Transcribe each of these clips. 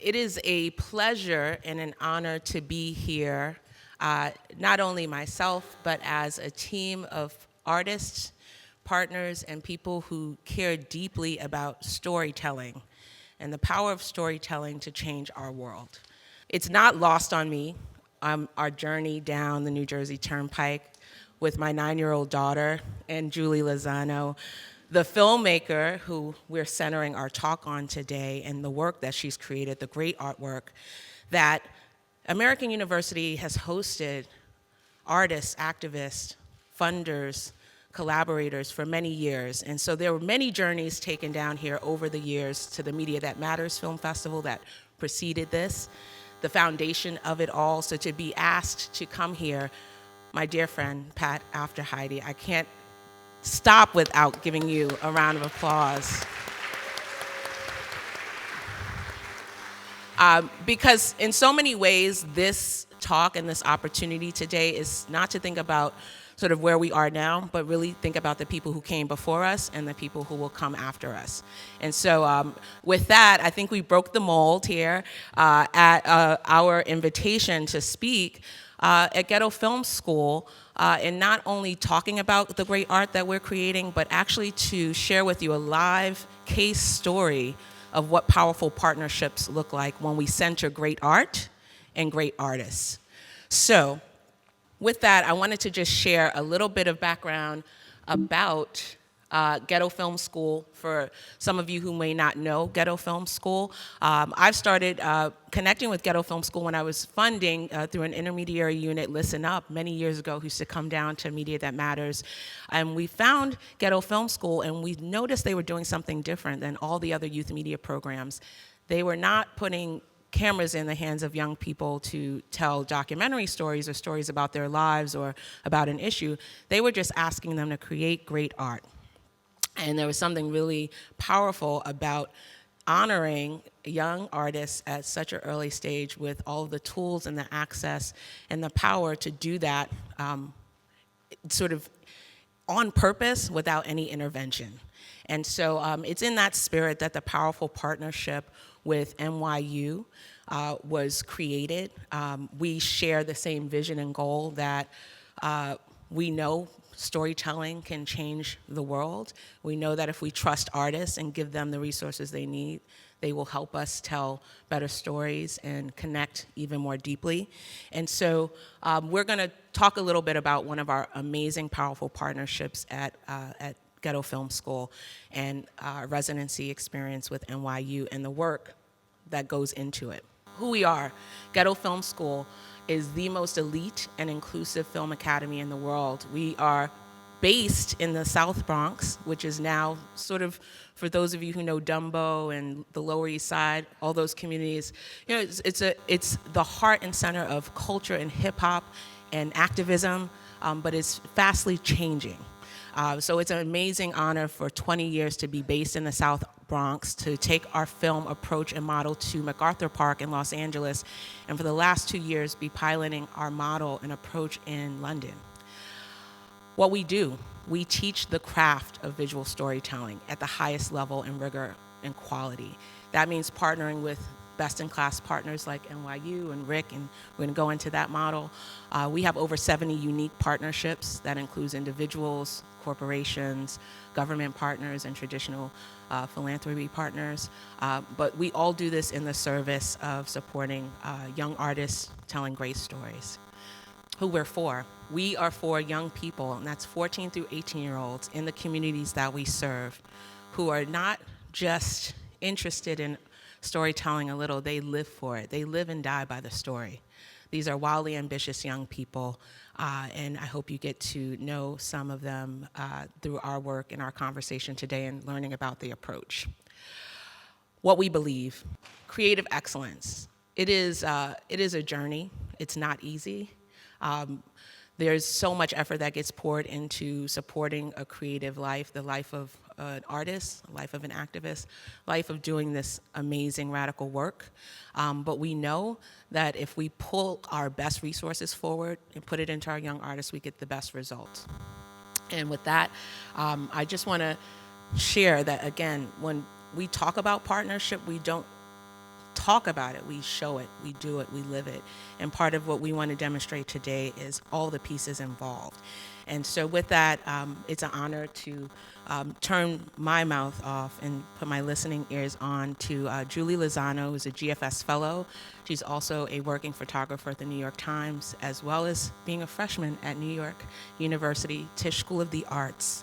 It is a pleasure and an honor to be here, not only myself, but as a team of artists, partners, and people who care deeply about storytelling and the power of storytelling to change our world. It's not lost on me, our journey down the New Jersey Turnpike with my 9-year-old daughter and Julie Lozano, the filmmaker who we're centering our talk on today, and the work that she's created, the great artwork, that American University has hosted artists, activists, funders, collaborators for many years. And so there were many journeys taken down here over the years to the Media That Matters Film Festival that preceded this, the foundation of it all. So to be asked to come here, my dear friend, Pat, after Heidi, I can't stop without giving you a round of applause. Because in so many ways, this talk and this opportunity today is not to think about sort of where we are now, but really think about the people who came before us and the people who will come after us. And so with that, I think we broke the mold here at our invitation to speak at Ghetto Film School, and not only talking about the great art that we're creating, but actually to share with you a live case story of what powerful partnerships look like when we center great art and great artists. So with that, I wanted to just share a little bit of background about Ghetto Film School for some of you who may not know Ghetto Film School. I've started connecting with Ghetto Film School when I was funding through an intermediary unit, Listen Up, many years ago, who used to come down to Media That Matters. And we found Ghetto Film School, and we noticed they were doing something different than all the other youth media programs. They were not putting cameras in the hands of young people to tell documentary stories or stories about their lives or about an issue. They were just asking them to create great art. And there was something really powerful about honoring young artists at such an early stage with all of the tools and the access and the power to do that sort of on purpose without any intervention. And so it's in that spirit that the powerful partnership with NYU was created. We share the same vision and goal that we know storytelling can change the world. We know that if we trust artists and give them the resources they need, they will help us tell better stories and connect even more deeply. And so we're gonna talk a little bit about one of our amazing, powerful partnerships at Ghetto Film School and our residency experience with NYU and the work that goes into it. Who we are, Ghetto Film School is the most elite and inclusive film academy in the world. We are based in the South Bronx, which is now sort of, for those of you who know Dumbo and the Lower East Side, all those communities, you know, it's the heart and center of culture and hip hop and activism, but it's fastly changing. So it's an amazing honor for 20 years to be based in the South Bronx, to take our film approach and model to MacArthur Park in Los Angeles, and for the last 2 years be piloting our model and approach in London. What we do, we teach the craft of visual storytelling at the highest level in rigor and quality. That means partnering with best-in-class partners like NYU and Rick, and we're gonna go into that model. We have over 70 unique partnerships that includes individuals, corporations, government partners, and traditional philanthropy partners. But we all do this in the service of supporting young artists telling great stories. Who we're for. We are for young people, and that's 14 through 18-year-olds in the communities that we serve, who are not just interested in storytelling a little, they live for it. They live and die by the story. These are wildly ambitious young people, and I hope you get to know some of them through our work and our conversation today and learning about the approach. What we believe, creative excellence. It is a journey. It's not easy. There's so much effort that gets poured into supporting a creative life, the life of an artist, life of an activist, life of doing this amazing radical work. But we know that if we pull our best resources forward and put it into our young artists, we get the best results. And with that, I just want to share that, again, when we talk about partnership, we don't talk about it, we show it, we do it, we live it. And part of what we want to demonstrate today is all the pieces involved. And so with that, it's an honor to turn my mouth off and put my listening ears on to Julie Lozano, who's a GFS fellow. She's also a working photographer at the New York Times, as well as being a freshman at New York University Tisch School of the Arts.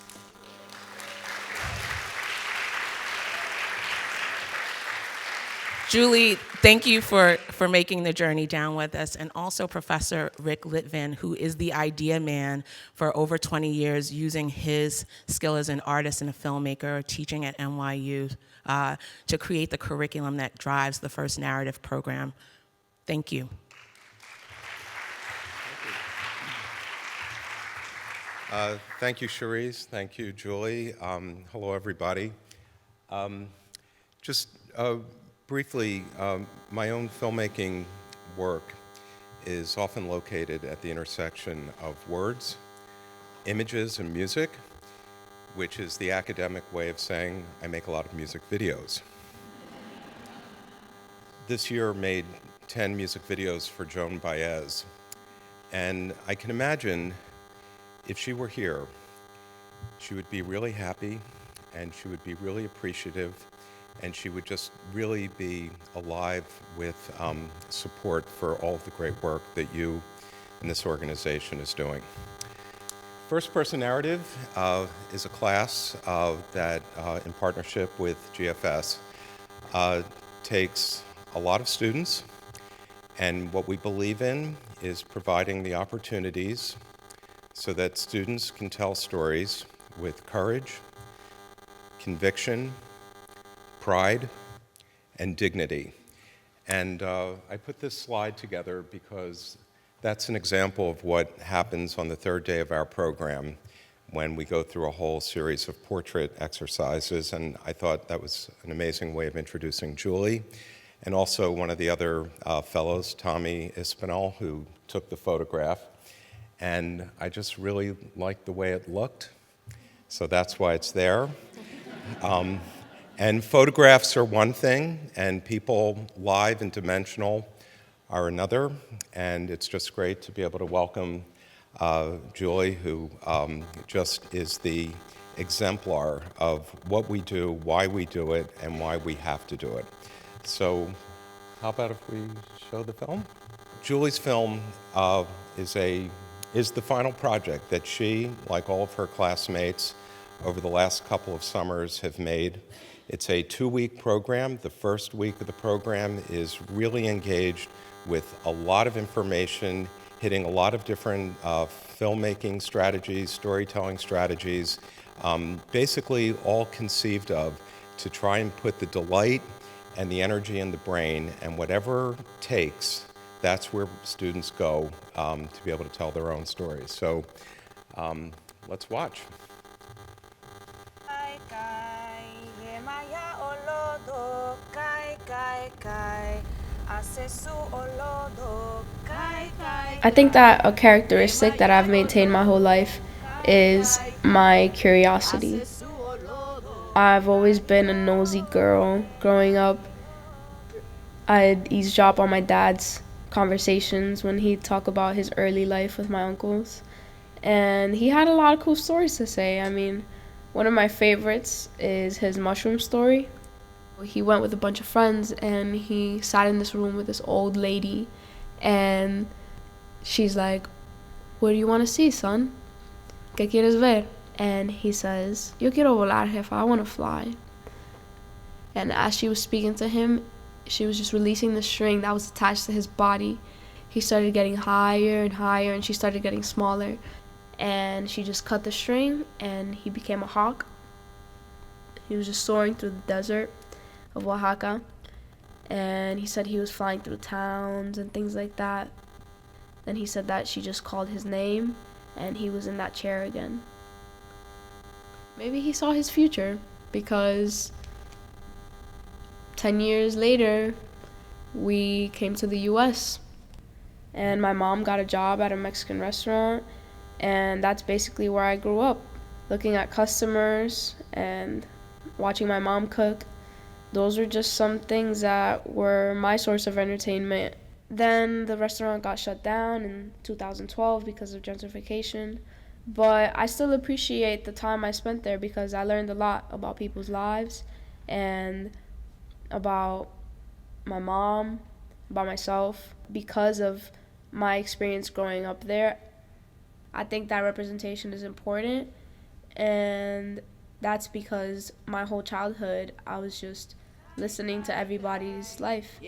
Julie, thank you for making the journey down with us, and also Professor Rick Litvin, who is the idea man for over 20 years, using his skill as an artist and a filmmaker, teaching at NYU, to create the curriculum that drives the First Narrative program. Thank you. Thank you, Sharese. Thank you, Julie. Hello, everybody. Briefly, my own filmmaking work is often located at the intersection of words, images, and music, which is the academic way of saying I make a lot of music videos. This year made 10 music videos for Joan Baez, and I can imagine if she were here, she would be really happy, and she would be really appreciative, and she would just really be alive with support for all of the great work that you and this organization is doing. First Person Narrative is a class that, in partnership with GFS, takes a lot of students, and what we believe in is providing the opportunities so that students can tell stories with courage, conviction, pride, and dignity. And I put this slide together because that's an example of what happens on the third day of our program when we go through a whole series of portrait exercises. And I thought that was an amazing way of introducing Julie, and also one of the other fellows, Tommy Ispinal, who took the photograph. And I just really liked the way it looked, so that's why it's there. And photographs are one thing, and people live and dimensional are another. And it's just great to be able to welcome Julie, who just is the exemplar of what we do, why we do it, and why we have to do it. So how about if we show the film? Julie's film is the final project that she, like all of her classmates, over the last couple of summers have made. It's a 2-week program. The first week of the program is really engaged with a lot of information, hitting a lot of different filmmaking strategies, storytelling strategies, basically all conceived of to try and put the delight and the energy in the brain, and whatever takes, that's where students go to be able to tell their own stories. So let's watch. I think that a characteristic that I've maintained my whole life is my curiosity. I've always been a nosy girl growing up. I'd eavesdrop on my dad's conversations when he'd talk about his early life with my uncles. And he had a lot of cool stories to say. I mean, one of my favorites is his mushroom story. He went with a bunch of friends and he sat in this room with this old lady, and she's like, "What do you want to see, son? ¿Qué quieres ver?" And he says, "Yo quiero volar, jefa, I want to fly." And as she was speaking to him, she was just releasing the string that was attached to his body. He started getting higher and higher, and she started getting smaller. And she just cut the string, and he became a hawk. He was just soaring through the desert of Oaxaca. And he said he was flying through towns and things like that. Then he said that she just called his name, and he was in that chair again. Maybe he saw his future, because 10 years later, we came to the US, and my mom got a job at a Mexican restaurant, and that's basically where I grew up, looking at customers and watching my mom cook. Those were just some things that were my source of entertainment. Then the restaurant got shut down in 2012 because of gentrification. But I still appreciate the time I spent there because I learned a lot about people's lives and about my mom, about myself. Because of my experience growing up there, I think that representation is important. And that's because my whole childhood, I was just listening to everybody's life.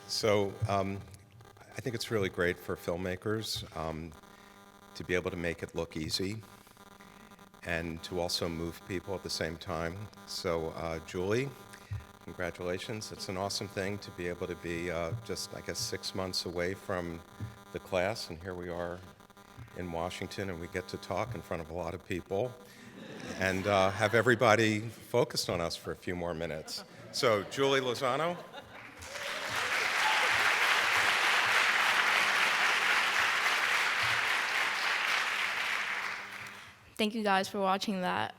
So I think it's really great for filmmakers to be able to make it look easy and to also move people at the same time. So Julie, congratulations. It's an awesome thing to be able to be just, I guess, 6 months away from the class, and here we are in Washington, and we get to talk in front of a lot of people and have everybody focused on us for a few more minutes. So Julie Lozano. Thank you guys for watching that.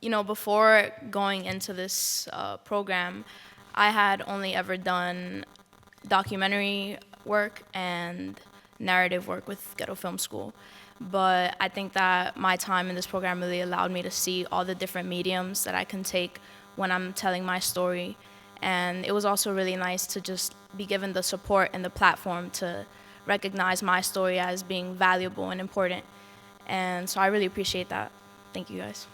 Before going into this program, I had only ever done documentary work and narrative work with Ghetto Film School. But I think that my time in this program really allowed me to see all the different mediums that I can take when I'm telling my story. And it was also really nice to just be given the support and the platform to recognize my story as being valuable and important. And so I really appreciate that. Thank you, guys.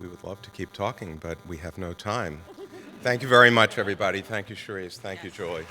We would love to keep talking, but we have no time. Thank you very much, everybody. Thank you, Sharese. Thank you, Julie.